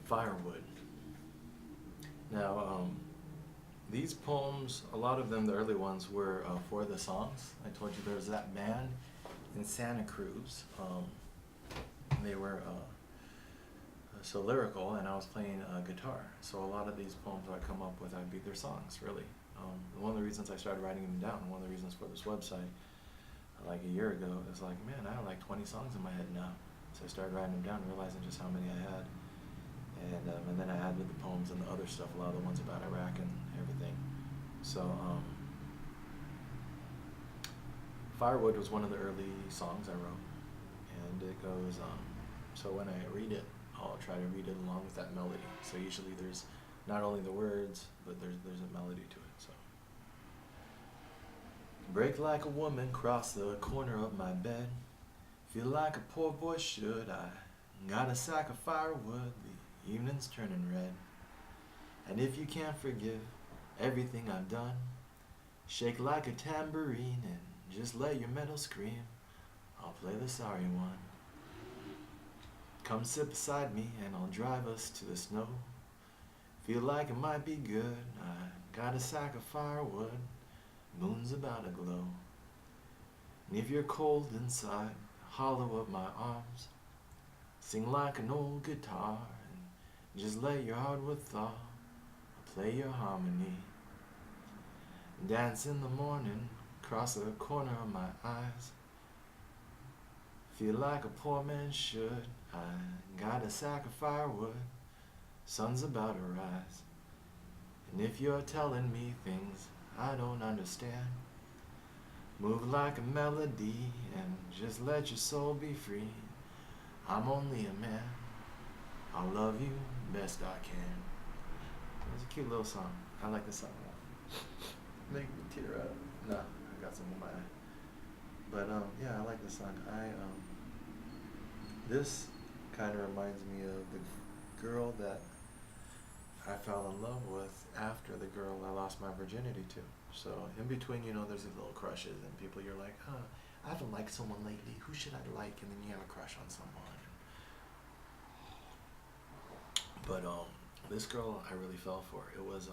Firewood. Now, these poems, a lot of them, the early ones, were for the songs. I told you there was that band in Santa Cruz. They were so lyrical, and I was playing guitar. So a lot of these poems I come up with, I'd be their songs, really. One of the reasons I started writing them down, one of the reasons for this website, like a year ago, is like, man, I have like 20 songs in my head now. So I started writing them down, realizing just how many I had. And then I added the poems and the other stuff, a lot of the ones about Iraq and everything. So Firewood was one of the early songs I wrote, and it goes, so when I read it, I'll try to read it along with that melody. So usually there's not only the words, but there's a melody to it. So, break like a woman, cross the corner of my bed. Feel like a poor boy should. I got a sack of firewood. The evening's turning red. And if you can't forgive everything I've done, shake like a tambourine and just let your metal scream. I'll play the sorry one. Come sit beside me and I'll drive us to the snow. Feel like it might be good. I got a sack of firewood. Moon's about to glow. And if you're cold inside, hollow up my arms. Sing like an old guitar and just let your hardwood thaw. I'll play your harmony. Dance in the morning, cross the corner of my eyes. Feel like a poor man should. I got a sack of firewood. Sun's about to rise. And if you're telling me things I don't understand, move like a melody and just let your soul be free. I'm only a man. I'll love you best I can. It's a cute little song. I like this song a lot. Make me tear up. No, I got some in my eye. But yeah, I like this song. This kind of reminds me of the girl that I fell in love with after the girl I lost my virginity to. So in between, there's these little crushes and people you're like, I haven't liked someone lately. Who should I like? And then you have a crush on someone. But this girl I really fell for. It was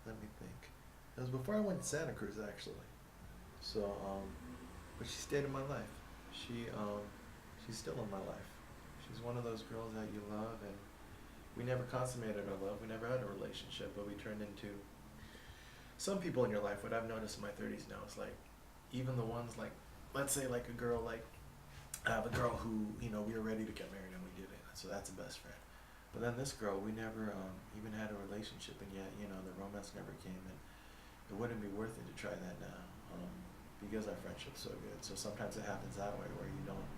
let me think. It was before I went to Santa Cruz actually. So but she stayed in my life. She's still in my life. She's one of those girls that you love, and we never consummated our love. We never had a relationship, but we turned into some people in your life. What I've noticed in my 30s now is like, even the ones like, let's say like a girl, like I have a girl who, we were ready to get married and we did it. So that's a best friend. But then this girl, we never even had a relationship, and yet, the romance never came, and it wouldn't be worth it to try that now, because our friendship's so good. So sometimes it happens that way, where you don't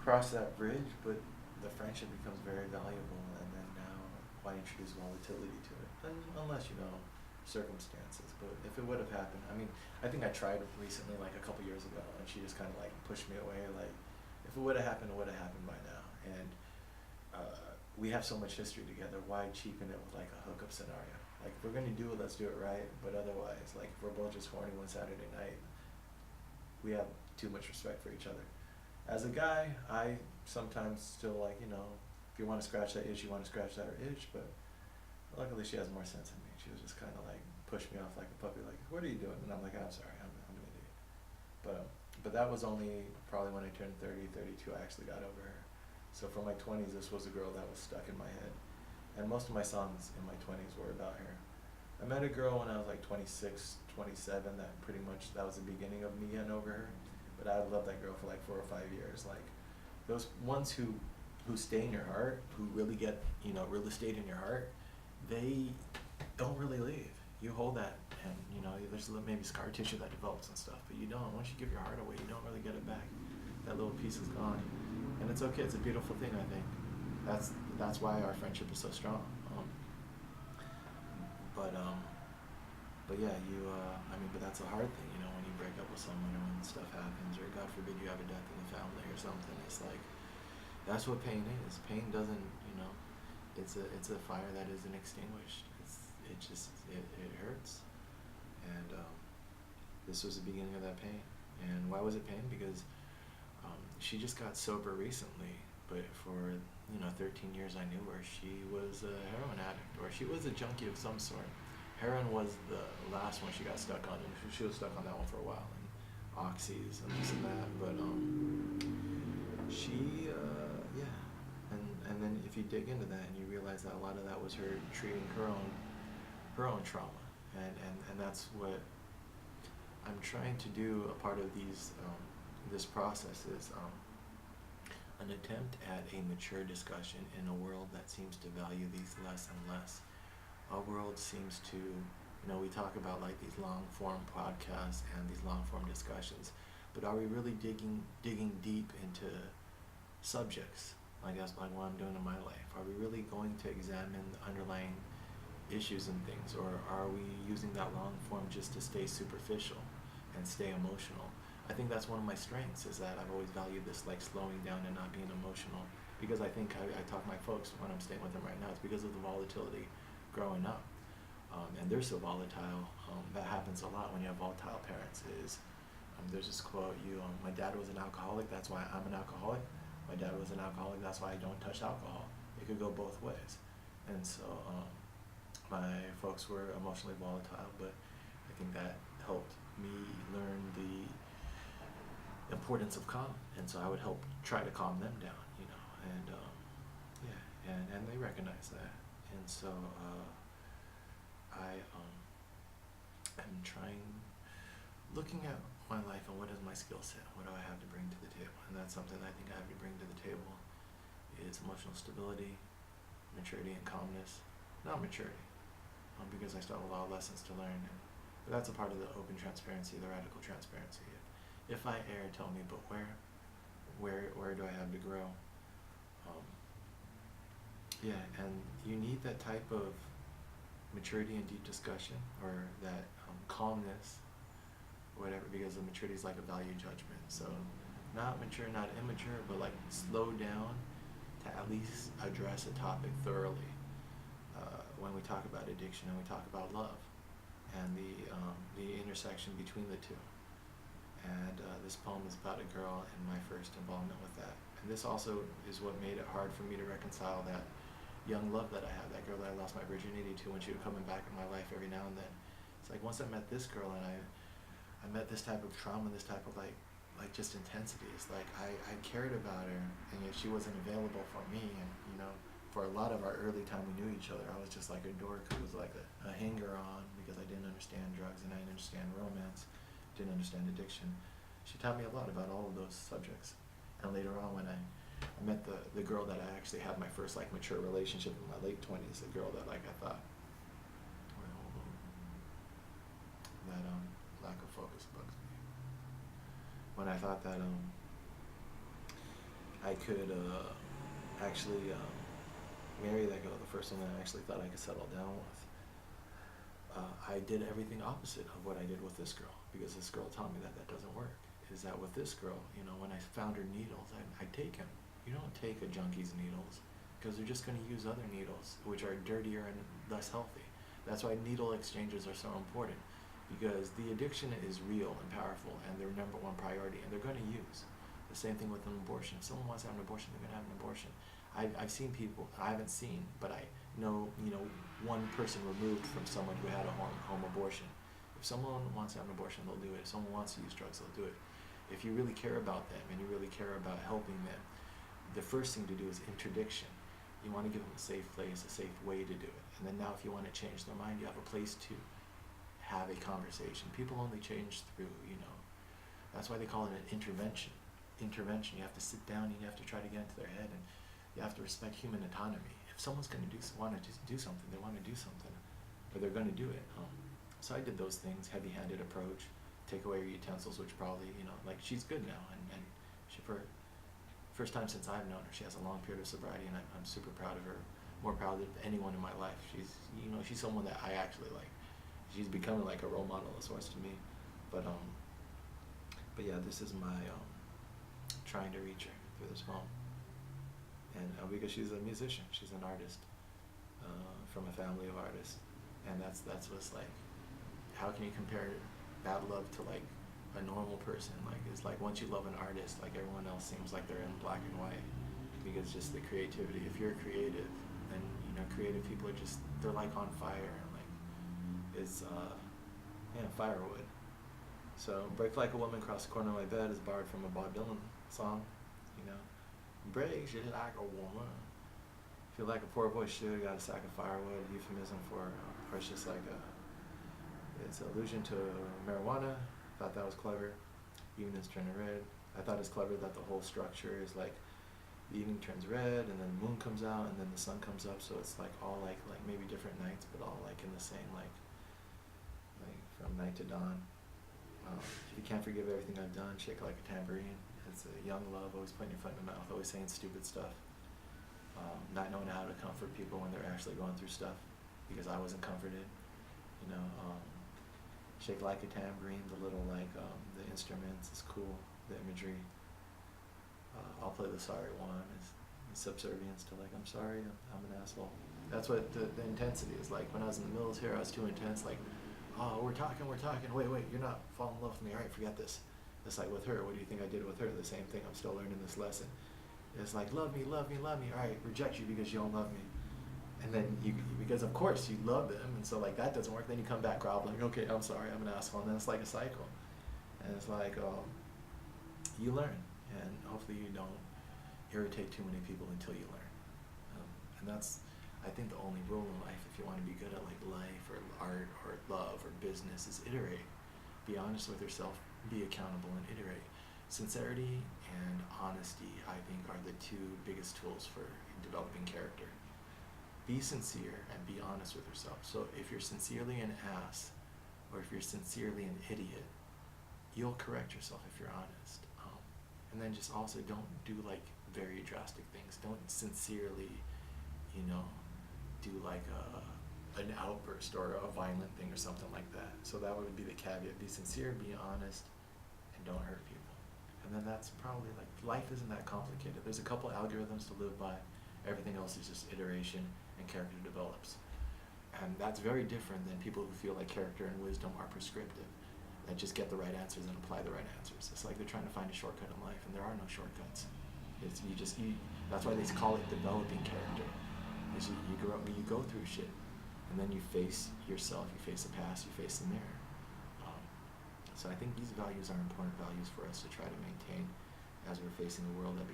cross that bridge, but the friendship becomes very valuable, and then now why introduce volatility to it? Unless circumstances. But if it would have happened, I think I tried recently, like a couple years ago, and she just kind of like pushed me away. Like, if it would have happened, it would have happened by now. And we have so much history together. Why cheapen it with like a hookup scenario? Like, if we're gonna do it, let's do it right. But otherwise, like, if we're both just horny one Saturday night, we have too much respect for each other. As a guy, I sometimes still like, if you want to scratch that itch, you want to scratch that itch. But luckily, she has more sense than me. She was just kind of like push me off like a puppy, like, what are you doing? And I'm like, I'm sorry, I'm an idiot. But that was only probably when I turned 30, 32, I actually got over her. So for my 20s, this was a girl that was stuck in my head. And most of my songs in my 20s were about her. I met a girl when I was like 26, 27, that was the beginning of me getting over her. But I loved that girl for like 4 or 5 years. Like, those ones who stay in your heart, who really get, really stayed in your heart, they don't really leave. You hold that, and there's maybe scar tissue that develops and stuff, but you don't. Once you give your heart away, you don't really get it back. That little piece is gone, and it's okay. It's a beautiful thing, I think. That's why our friendship is so strong. But yeah, but that's a hard thing, when you break up with someone, or when stuff happens, or God forbid you have a death in the family or something. It's like, that's what pain is. Pain doesn't, it's a fire that isn't extinguished. It hurts. And this was the beginning of that pain. And why was it pain? Because she just got sober recently, but for 13 years I knew her, she was a heroin addict, or she was a junkie of some sort. Heroin was the last one she got stuck on, and she was stuck on that one for a while, and oxys and this and that. But she, yeah, and then if you dig into that and you realize that a lot of that was her treating her own trauma, and that's what I'm trying to do. A part of this process is an attempt at a mature discussion in a world that seems to value these less and less. Our world seems to, we talk about like these long form podcasts and these long form discussions, but are we really digging deep into subjects? Like that's like what I'm doing in my life. Are we really going to examine the underlying issues and things, or are we using that long form just to stay superficial and stay emotional? I think that's one of my strengths, is that I've always valued this like slowing down and not being emotional, because I think I talk to my folks when I'm staying with them right now, it's because of the volatility growing up, and they're so volatile. That happens a lot when you have volatile parents. There's this quote, my dad was an alcoholic, that's why I'm an alcoholic. My dad was an alcoholic, that's why I don't touch alcohol. It could go both ways. And so my folks were emotionally volatile, but I think that helped me learn the importance of calm, and so I would help try to calm them down, and yeah, and they recognize that, and so I'm looking at my life and what is my skill set, what do I have to bring to the table, and that's something I think I have to bring to the table is emotional stability, maturity, and calmness. Not maturity, because I still have a lot of lessons to learn, but that's a part of the open transparency, the radical transparency. If I err, tell me, but where do I have to grow? Yeah, and you need that type of maturity and deep discussion, or that calmness, whatever, because the maturity is like a value judgment. So not mature, not immature, but like slow down to at least address a topic thoroughly. When we talk about addiction and we talk about love and the intersection between the two. And this poem is about a girl and my first involvement with that. And this also is what made it hard for me to reconcile that young love that I had, that girl that I lost my virginity to when she was coming back in my life every now and then. It's like once I met this girl and I met this type of trauma, this type of like just intensity. It's like I cared about her, and yet she wasn't available for me. And for a lot of our early time we knew each other, I was just like a dork who was like a hanger-on, because I didn't understand drugs and I didn't understand romance. Didn't understand addiction. She taught me a lot about all of those subjects. And later on, when I met the girl that I actually had my first like mature relationship in my late 20s, the girl that like I thought, that lack of focus bugs me. When I thought that I could actually marry that girl, the first one that I actually thought I could settle down with, I did everything opposite of what I did with this girl, because this girl taught me that doesn't work. Is that with this girl, when I found her needles, I take them. You don't take a junkie's needles, because they're just going to use other needles, which are dirtier and less healthy. That's why needle exchanges are so important, because the addiction is real and powerful, and their number one priority, and they're going to use. The same thing with an abortion. If someone wants to have an abortion, they're going to have an abortion. I've seen people, I haven't seen, but I know, one person removed from someone who had a home abortion. If someone wants to have an abortion, they'll do it. If someone wants to use drugs, they'll do it. If you really care about them and you really care about helping them, the first thing to do is interdiction. You want to give them a safe place, a safe way to do it. And then now if you want to change their mind, you have a place to have a conversation. People only change through, that's why they call it an intervention. You have to sit down and you have to try to get into their head, and you have to respect human autonomy. If someone's going to want to do something, they want to do something, or they're going to do it. So I did those things, heavy-handed approach, take away your utensils, which probably, like she's good now, and she, for first time since I've known her, she has a long period of sobriety, and I'm super proud of her, more proud of anyone in my life. She's, she's someone that I actually like. She's becoming like a role model of sorts to me, but yeah, this is my trying to reach her through this poem. And because she's a musician, she's an artist, from a family of artists, and that's what's like. How can you compare that love to like a normal person? Like it's like once you love an artist, like everyone else seems like they're in black and white. because just the creativity. If you're creative, then creative people are just, they're like on fire, and like it's firewood. So break like a woman across the corner of my bed is borrowed from a Bob Dylan song, you know. Break just like a woman. Feel like a poor boy should got a sack of firewood. Euphemism for it's just like it's an allusion to marijuana. Thought that was clever. Evening is turning red. I thought it's clever that the whole structure is like the evening turns red, and then the moon comes out, and then the sun comes up. So it's like all like maybe different nights, but all like in the same like from night to dawn. If you can't forgive everything I've done, shake like a tambourine. It's a young love, always putting your foot in the mouth, always saying stupid stuff. Not knowing how to comfort people when they're actually going through stuff, because I wasn't comforted. Shake like a tambourine, the little the instruments is cool, the imagery. I'll play the sorry one, is subservience to like, I'm sorry, I'm an asshole. That's what the intensity is like. When I was in the military, I was too intense, like, oh, we're talking, wait, you're not falling in love with me, alright, forget this. It's like with her, what do you think I did with her? The same thing, I'm still learning this lesson. It's like, love me, alright, reject you because you don't love me. And then because of course you love them, and so like that doesn't work, then you come back groveling, okay, I'm sorry, I'm an asshole, and then it's like a cycle. And it's like, you learn, and hopefully you don't irritate too many people until you learn. And that's, I think, the only rule in life, if you want to be good at like life or art or love or business, is iterate. Be honest with yourself, be accountable, and iterate. Sincerity and honesty, I think, are the two biggest tools for developing character. Be sincere and be honest with yourself. So if you're sincerely an ass, or if you're sincerely an idiot, you'll correct yourself if you're honest. And then just also don't do like very drastic things. Don't sincerely, do like an outburst or a violent thing or something like that. So that would be the caveat. Be sincere, be honest, and don't hurt people. And then that's probably like, life isn't that complicated. There's a couple algorithms to live by. Everything else is just iteration, and character develops. And that's very different than people who feel like character and wisdom are prescriptive, that just get the right answers and apply the right answers. It's like they're trying to find a shortcut in life, and there are no shortcuts. It's that's why they call it developing character. Is you grow up, you go through shit, and then you face yourself, you face the past, you face the mirror. So I think these values are important values for us to try to maintain as we're facing a world that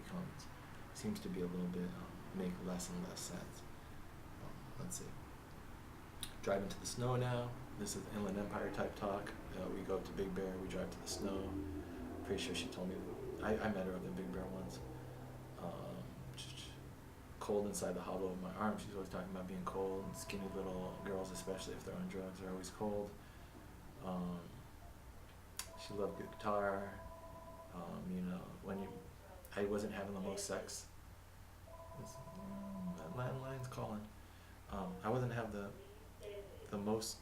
seems to be a little bit, make less and less sense. Let's see. Drive into the snow now. This is Inland Empire type talk. We go up to Big Bear, we drive to the snow. Pretty sure she told me, I met her up in Big Bear once. Cold inside the hollow of my arm. She's always talking about being cold. Skinny little girls, especially if they're on drugs, are always cold. She loved good guitar. I wasn't having the most sex. That landline's calling. I wasn't having the most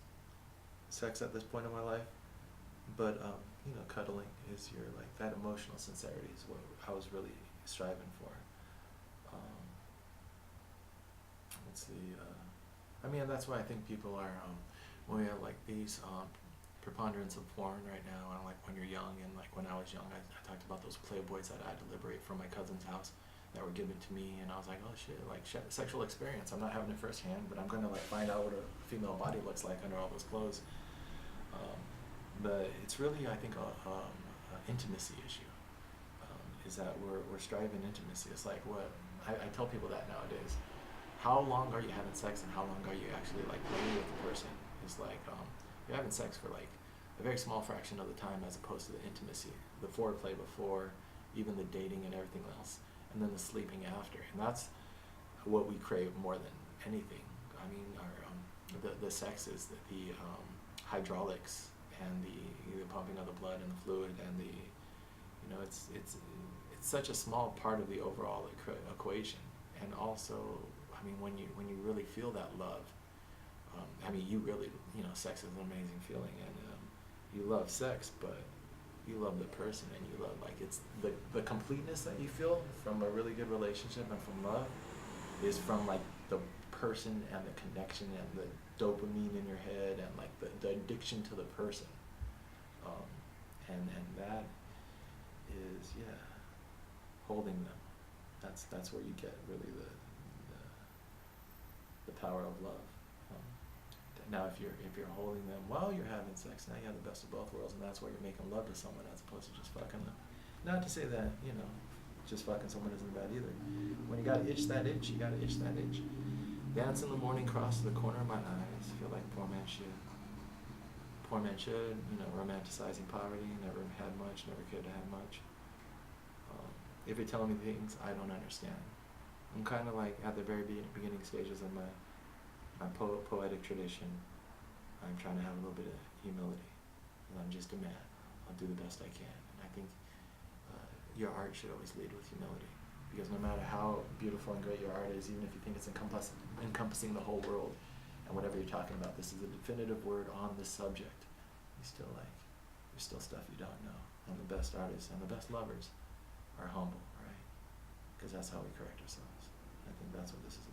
sex at this point in my life, but cuddling is your like that emotional sincerity is what I was really striving for. Let's see. That's why I think people are when we have like these preponderance of porn right now, and like when you're young, and like when I was young, I talked about those Playboys that I had to liberate from my cousin's house that were given to me, and I was like, oh shit, like sexual experience. I'm not having it firsthand, but I'm gonna like find out what a female body looks like under all those clothes. But it's really, I think, a intimacy issue. Is that we're striving intimacy. It's like what I tell people that nowadays. How long are you having sex, and how long are you actually like playing with the person? It's like you're having sex for like a very small fraction of the time, as opposed to the intimacy, the foreplay before, even the dating and everything else, and then the sleeping after. And that's what we crave more than anything. I mean, the sex is the hydraulics and the pumping of the blood and the fluid and the, it's such a small part of the overall equation. And also, I mean, when you really feel that love, you really, sex is an amazing feeling, and you love sex, but you love the person, and you love, like, it's the completeness that you feel from a really good relationship and from love is from like the person and the connection and the dopamine in your head and like the addiction to the person, and that is holding them, That's where you get really the power of love. Um, Now, if you're holding them while you're having sex, now you have the best of both worlds, and that's where you're making love to someone as opposed to just fucking them. Not to say that just fucking someone isn't bad either. When you gotta itch that itch, you gotta itch that itch. Dance in the morning crosses the corner of my eyes. Feel like poor man should. Poor man should. Romanticizing poverty. Never had much. Never cared to have much. If you're telling me things I don't understand, I'm kind of like at the very beginning stages of my poetic tradition. I'm trying to have a little bit of humility. And I'm just a man. I'll do the best I can. And I think your art should always lead with humility. Because no matter how beautiful and great your art is, even if you think it's encompassing the whole world, and whatever you're talking about, this is a definitive word on this subject, there's still stuff you don't know. And the best artists and the best lovers are humble, right? Because that's how we correct ourselves. I think that's what this is